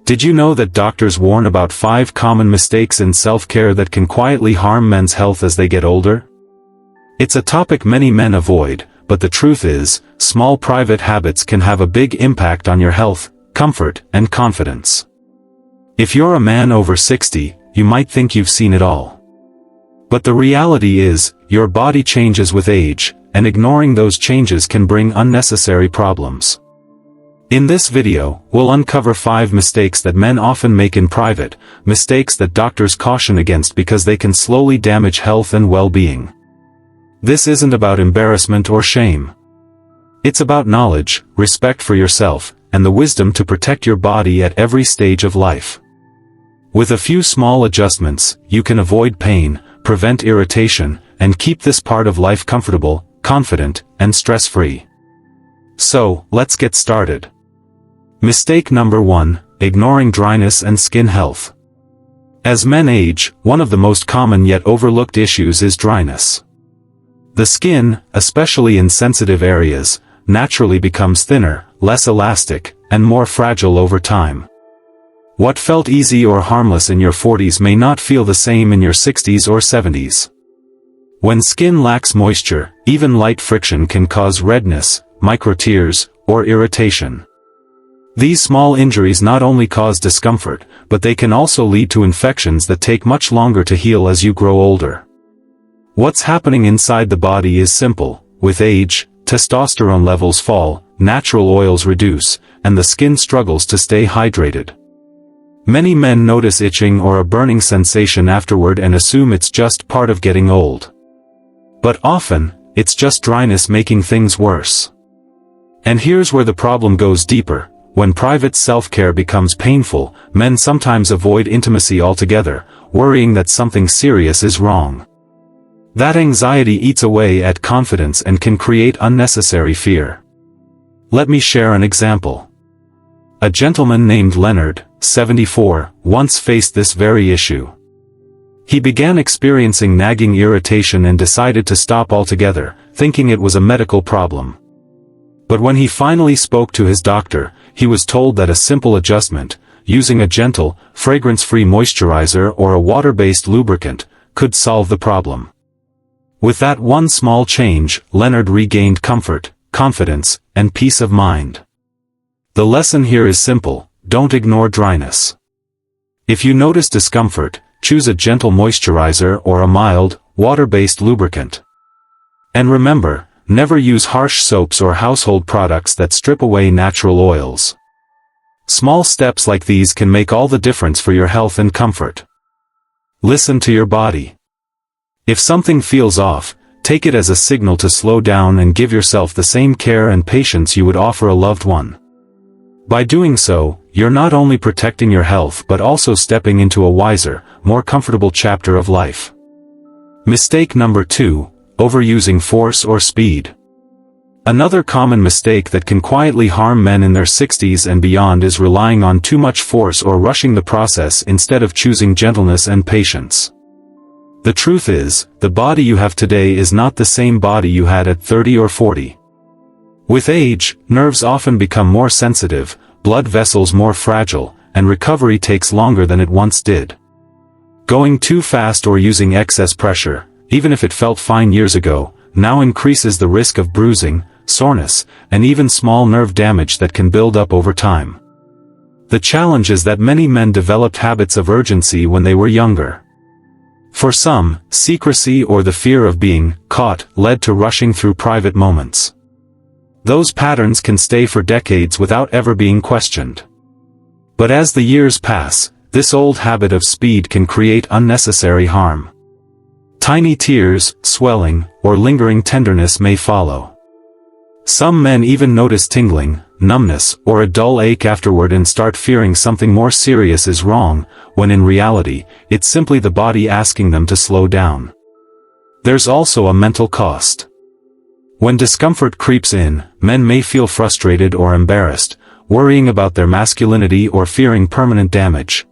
Did you know that doctors warn about 5 common mistakes in self-care that can quietly harm men's health as they get older? It's a topic many men avoid, but the truth is, small private habits can have a big impact on your health, comfort, and confidence. If you're a man over 60, you might think you've seen it all. But the reality is, your body changes with age, and ignoring those changes can bring unnecessary problems. In this video, we'll uncover 5 mistakes that men often make in private, mistakes that doctors caution against because they can slowly damage health and well-being. This isn't about embarrassment or shame. It's about knowledge, respect for yourself, and the wisdom to protect your body at every stage of life. With a few small adjustments, you can avoid pain, prevent irritation, and keep this part of life comfortable, confident, and stress-free. So, let's get started. Mistake number 1, ignoring dryness and skin health. As men age, one of the most common yet overlooked issues is dryness. The skin, especially in sensitive areas, naturally becomes thinner, less elastic, and more fragile over time. What felt easy or harmless in your 40s may not feel the same in your 60s or 70s. When skin lacks moisture, even light friction can cause redness, microtears, or irritation. These small injuries not only cause discomfort, but they can also lead to infections that take much longer to heal as you grow older. What's happening inside the body is simple. With age, testosterone levels fall, natural oils reduce, and the skin struggles to stay hydrated. Many men notice itching or a burning sensation afterward and assume it's just part of getting old. But often, it's just dryness making things worse. And here's where the problem goes deeper. When private self-care becomes painful, men sometimes avoid intimacy altogether, worrying that something serious is wrong. That anxiety eats away at confidence and can create unnecessary fear. Let me share an example. A gentleman named Leonard, 74, once faced this very issue. He began experiencing nagging irritation and decided to stop altogether, thinking it was a medical problem. But when he finally spoke to his doctor, he was told that a simple adjustment, using a gentle, fragrance-free moisturizer or a water-based lubricant, could solve the problem. With that one small change, Leonard regained comfort, confidence, and peace of mind. The lesson here is simple: don't ignore dryness. If you notice discomfort, choose a gentle moisturizer or a mild, water-based lubricant. And remember, never use harsh soaps or household products that strip away natural oils. Small steps like these can make all the difference for your health and comfort. Listen to your body. If something feels off, take it as a signal to slow down and give yourself the same care and patience you would offer a loved one. By doing so, you're not only protecting your health but also stepping into a wiser, more comfortable chapter of life. Mistake number 2, overusing force or speed. Another common mistake that can quietly harm men in their 60s and beyond is relying on too much force or rushing the process instead of choosing gentleness and patience. The truth is, the body you have today is not the same body you had at 30 or 40. With age, nerves often become more sensitive, blood vessels more fragile, and recovery takes longer than it once did. Going too fast or using excess pressure, even if it felt fine years ago, now increases the risk of bruising, soreness, and even small nerve damage that can build up over time. The challenge is that many men developed habits of urgency when they were younger. For some, secrecy or the fear of being caught led to rushing through private moments. Those patterns can stay for decades without ever being questioned. But as the years pass, this old habit of speed can create unnecessary harm. Tiny tears, swelling, or lingering tenderness may follow. Some men even notice tingling, numbness, or a dull ache afterward and start fearing something more serious is wrong, when in reality, it's simply the body asking them to slow down. There's also a mental cost. When discomfort creeps in, men may feel frustrated or embarrassed, worrying about their masculinity or fearing permanent damage.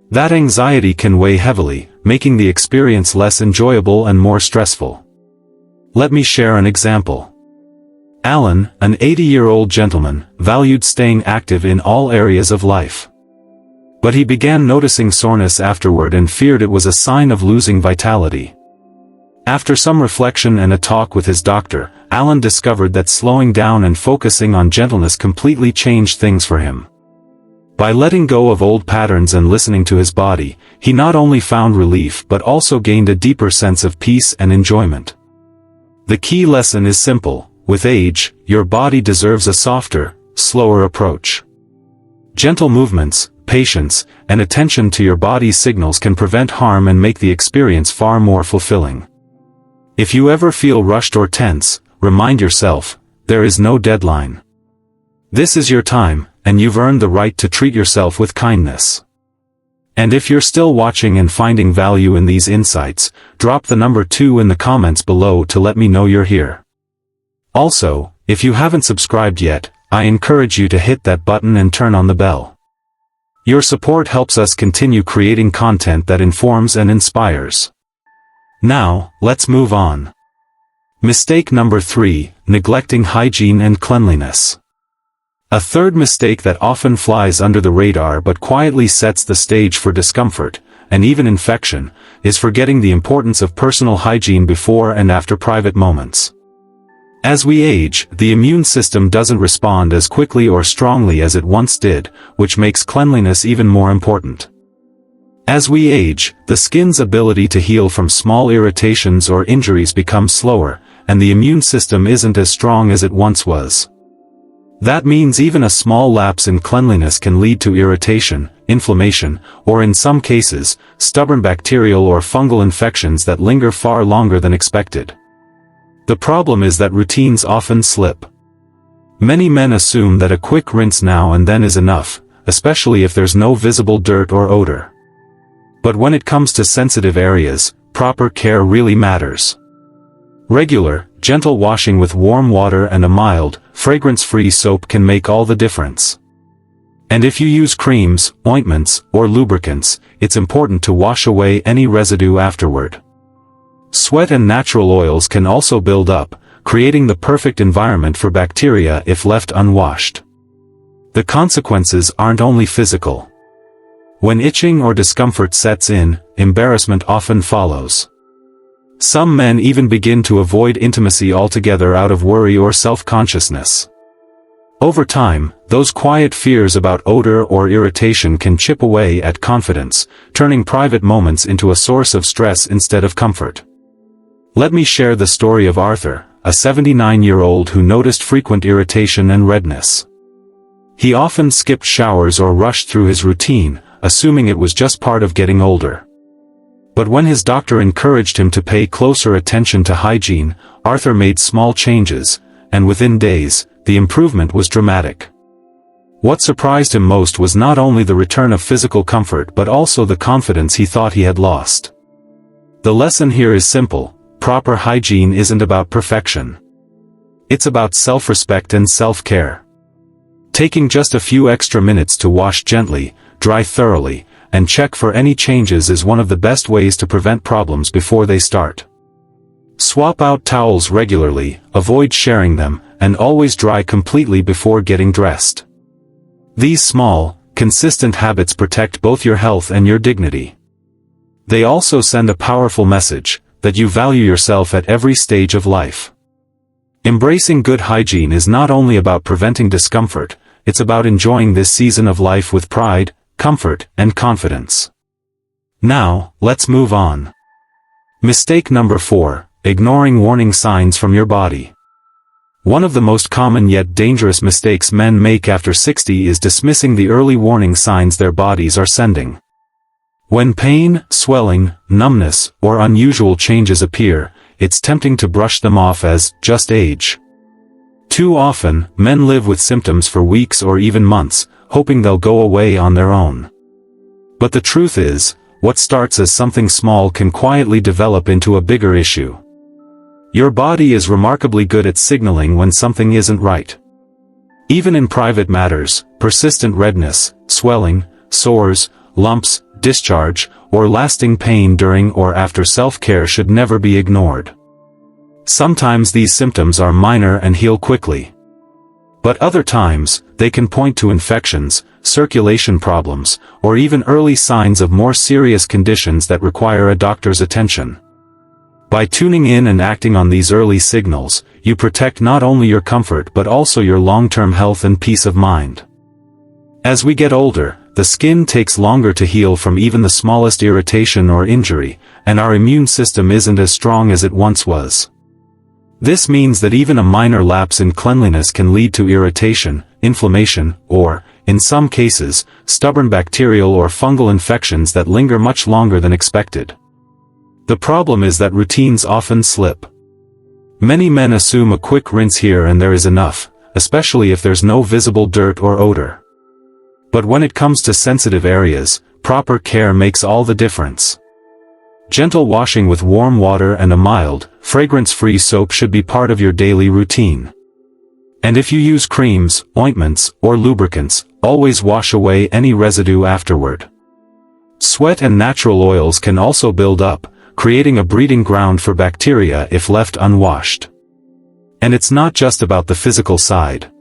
That anxiety can weigh heavily, making the experience less enjoyable and more stressful. Let me share an example. Alan, an 80-year-old gentleman, valued staying active in all areas of life. But he began noticing soreness afterward and feared it was a sign of losing vitality. After some reflection and a talk with his doctor, Alan discovered that slowing down and focusing on gentleness completely changed things for him. By letting go of old patterns and listening to his body, he not only found relief but also gained a deeper sense of peace and enjoyment. The key lesson is simple: with age, your body deserves a softer, slower approach. Gentle movements, patience, and attention to your body's signals can prevent harm and make the experience far more fulfilling. If you ever feel rushed or tense, remind yourself, there is no deadline. This is your time, and you've earned the right to treat yourself with kindness. And if you're still watching and finding value in these insights, drop the number 2 in the comments below to let me know you're here. Also, if you haven't subscribed yet, I encourage you to hit that button and turn on the bell. Your support helps us continue creating content that informs and inspires. Now, let's move on. Mistake number 3, neglecting hygiene and cleanliness. A third mistake that often flies under the radar but quietly sets the stage for discomfort, and even infection, is forgetting the importance of personal hygiene before and after private moments. As we age, the immune system doesn't respond as quickly or strongly as it once did, which makes cleanliness even more important. As we age, the skin's ability to heal from small irritations or injuries becomes slower, and the immune system isn't as strong as it once was. That means even a small lapse in cleanliness can lead to irritation, inflammation, or in some cases, stubborn bacterial or fungal infections that linger far longer than expected. The problem is that routines often slip. Many men assume that a quick rinse now and then is enough, especially if there's no visible dirt or odor. But when it comes to sensitive areas, proper care really matters. Regular, gentle washing with warm water and a mild, fragrance-free soap can make all the difference. And if you use creams, ointments, or lubricants, it's important to wash away any residue afterward. Sweat and natural oils can also build up, creating the perfect environment for bacteria if left unwashed. The consequences aren't only physical. When itching or discomfort sets in, embarrassment often follows. Some men even begin to avoid intimacy altogether out of worry or self-consciousness. Over time, those quiet fears about odor or irritation can chip away at confidence, turning private moments into a source of stress instead of comfort. Let me share the story of Arthur, a 79-year-old who noticed frequent irritation and redness. He often skipped showers or rushed through his routine, assuming it was just part of getting older. But when his doctor encouraged him to pay closer attention to hygiene, Arthur made small changes, and within days, the improvement was dramatic. What surprised him most was not only the return of physical comfort but also the confidence he thought he had lost. The lesson here is simple: proper hygiene isn't about perfection. It's about self-respect and self-care. Taking just a few extra minutes to wash gently, dry thoroughly, and check for any changes is one of the best ways to prevent problems before they start. Swap out towels regularly, avoid sharing them, and always dry completely before getting dressed. These small, consistent habits protect both your health and your dignity. They also send a powerful message that you value yourself at every stage of life. Embracing good hygiene is not only about preventing discomfort, it's about enjoying this season of life with pride, comfort, and confidence. Now, let's move on. Mistake number 4, ignoring warning signs from your body. One of the most common yet dangerous mistakes men make after 60 is dismissing the early warning signs their bodies are sending. When pain, swelling, numbness, or unusual changes appear, it's tempting to brush them off as just age. Too often, men live with symptoms for weeks or even months, hoping they'll go away on their own. But the truth is, what starts as something small can quietly develop into a bigger issue. Your body is remarkably good at signaling when something isn't right. Even in private matters, persistent redness, swelling, sores, lumps, discharge, or lasting pain during or after self-care should never be ignored. Sometimes these symptoms are minor and heal quickly. But other times, they can point to infections, circulation problems, or even early signs of more serious conditions that require a doctor's attention. By tuning in and acting on these early signals, you protect not only your comfort but also your long-term health and peace of mind. As we get older, the skin takes longer to heal from even the smallest irritation or injury, and our immune system isn't as strong as it once was. This means that even a minor lapse in cleanliness can lead to irritation, inflammation, or, in some cases, stubborn bacterial or fungal infections that linger much longer than expected. The problem is that routines often slip. Many men assume a quick rinse here and there is enough, especially if there's no visible dirt or odor. But when it comes to sensitive areas, proper care makes all the difference. Gentle washing with warm water and a mild, fragrance-free soap should be part of your daily routine. And if you use creams, ointments, or lubricants, always wash away any residue afterward. Sweat and natural oils can also build up, creating a breeding ground for bacteria if left unwashed. And it's not just about the physical side.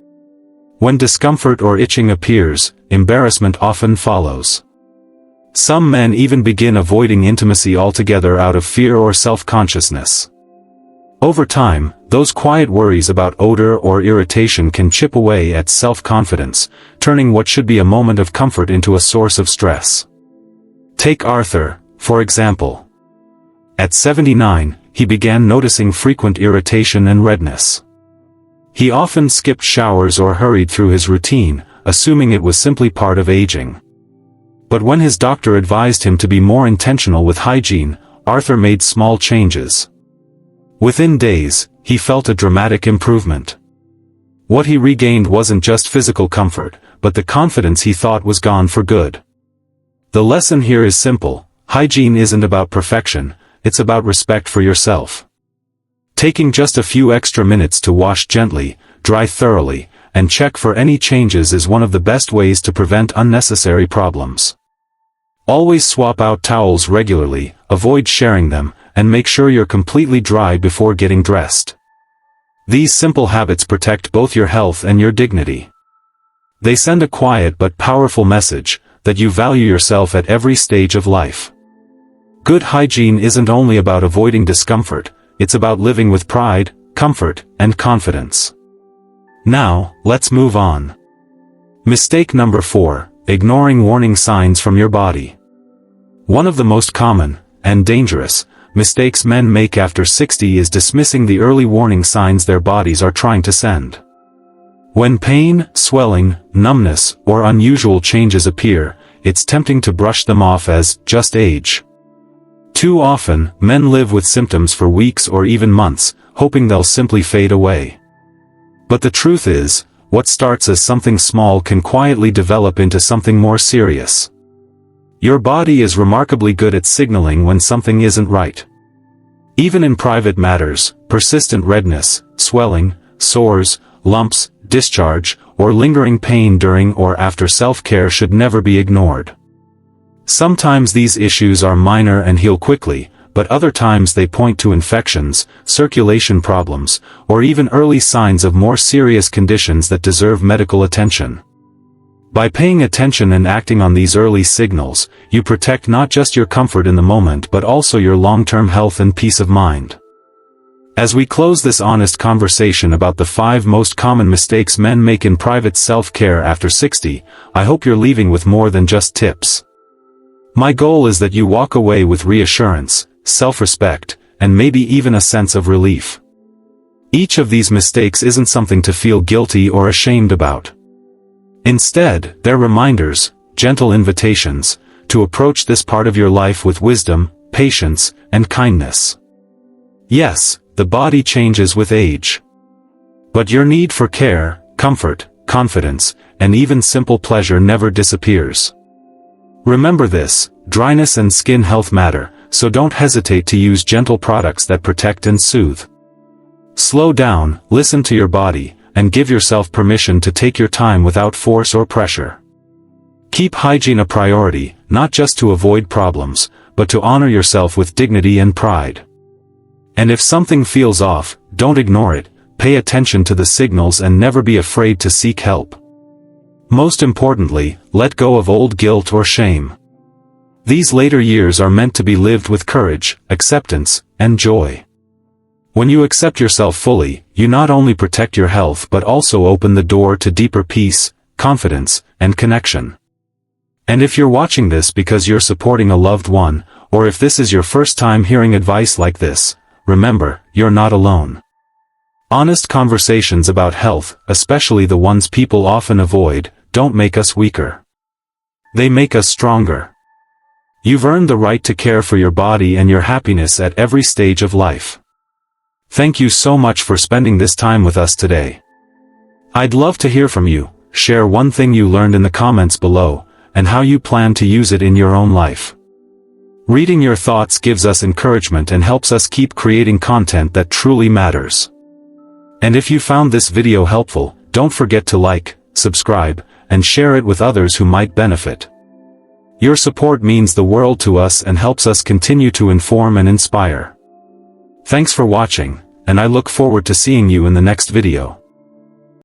When discomfort or itching appears, embarrassment often follows. Some men even begin avoiding intimacy altogether out of fear or self-consciousness. Over time, those quiet worries about odor or irritation can chip away at self-confidence, turning what should be a moment of comfort into a source of stress. Take Arthur, for example. At 79, he began noticing frequent irritation and redness. He often skipped showers or hurried through his routine, assuming it was simply part of aging. But when his doctor advised him to be more intentional with hygiene, Arthur made small changes. Within days, he felt a dramatic improvement. What he regained wasn't just physical comfort, but the confidence he thought was gone for good. The lesson here is simple: hygiene isn't about perfection, it's about respect for yourself. Taking just a few extra minutes to wash gently, dry thoroughly, and check for any changes is one of the best ways to prevent unnecessary problems. Always swap out towels regularly, avoid sharing them, and make sure you're completely dry before getting dressed. These simple habits protect both your health and your dignity. They send a quiet but powerful message that you value yourself at every stage of life. Good hygiene isn't only about avoiding discomfort, it's about living with pride, comfort, and confidence. Now, let's move on. Mistake number 4, ignoring warning signs from your body. One of the most common, and dangerous, mistakes men make after 60 is dismissing the early warning signs their bodies are trying to send. When pain, swelling, numbness, or unusual changes appear, it's tempting to brush them off as just age. Too often, men live with symptoms for weeks or even months, hoping they'll simply fade away. But the truth is, what starts as something small can quietly develop into something more serious. Your body is remarkably good at signaling when something isn't right. Even in private matters, persistent redness, swelling, sores, lumps, discharge, or lingering pain during or after self-care should never be ignored. Sometimes these issues are minor and heal quickly, but other times they point to infections, circulation problems, or even early signs of more serious conditions that deserve medical attention. By paying attention and acting on these early signals, you protect not just your comfort in the moment but also your long-term health and peace of mind. As we close this honest conversation about the 5 most common mistakes men make in private self-care after 60, I hope you're leaving with more than just tips. My goal is that you walk away with reassurance, self-respect, and maybe even a sense of relief. Each of these mistakes isn't something to feel guilty or ashamed about. Instead, they're reminders, gentle invitations, to approach this part of your life with wisdom, patience, and kindness. Yes, the body changes with age. But your need for care, comfort, confidence, and even simple pleasure never disappears. Remember this: dryness and skin health matter, so don't hesitate to use gentle products that protect and soothe. Slow down, listen to your body, and give yourself permission to take your time without force or pressure. Keep hygiene a priority, not just to avoid problems, but to honor yourself with dignity and pride. And if something feels off, don't ignore it, pay attention to the signals and never be afraid to seek help. Most importantly, let go of old guilt or shame. These later years are meant to be lived with courage, acceptance, and joy. When you accept yourself fully, you not only protect your health but also open the door to deeper peace, confidence, and connection. And if you're watching this because you're supporting a loved one, or if this is your first time hearing advice like this, remember, you're not alone. Honest conversations about health, especially the ones people often avoid, don't make us weaker. They make us stronger. You've earned the right to care for your body and your happiness at every stage of life. Thank you so much for spending this time with us today. I'd love to hear from you. Share one thing you learned in the comments below, and how you plan to use it in your own life. Reading your thoughts gives us encouragement and helps us keep creating content that truly matters. And if you found this video helpful, don't forget to like, subscribe, and share it with others who might benefit. Your support means the world to us and helps us continue to inform and inspire. Thanks for watching, and I look forward to seeing you in the next video.